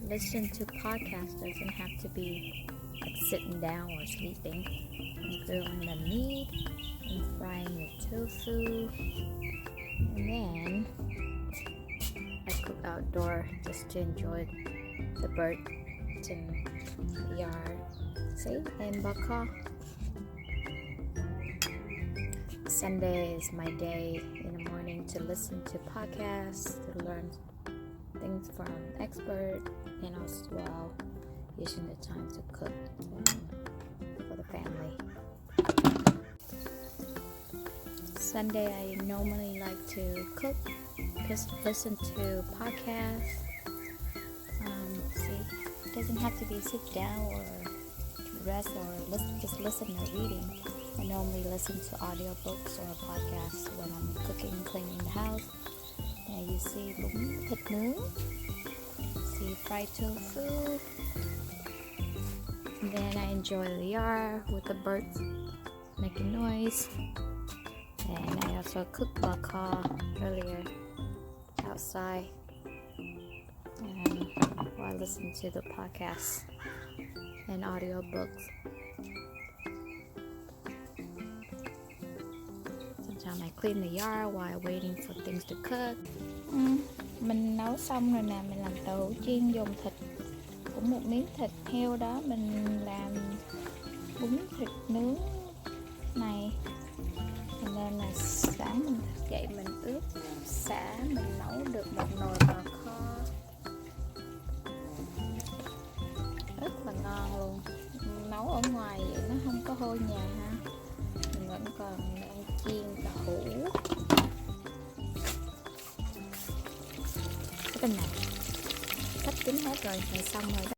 listen to podcasts doesn't have to be like sitting down or sleeping. I'm grilling the meat and frying the tofu, and then I cook outdoor just to enjoy the birds in the yard. See, and baka. Sunday is my day in the morning to listen to podcasts, to learn things from experts, and as well using the time to cook for the family. Sunday I normally like to cook, just listen to podcasts. It doesn't have to be sit down or rest or just listen or reading. I normally listen to audiobooks or podcasts when I'm cooking, cleaning the house. And you see bún thịt nướng, see fried tofu. And then I enjoy the yard with the birds making noise. And I also cooked baka earlier outside. And while I listen to the podcasts and audiobooks. Sometimes I clean the yard while waiting for things to cook. Mình nấu xong rồi nè, mình làm tàu chiên dùng thịt, cũng một miếng thịt heo đó, mình làm bún thịt nướng này. Cho nên là sáng mình thức dậy mình ướp sả, mình nấu được một nồi bò kho rất là ngon luôn. Nấu ở ngoài vậy nó không có hôi nhà ha, mình vẫn còn đang chiên cả hũ. Cái bên này cắt kín hết rồi, này xong rồi đó.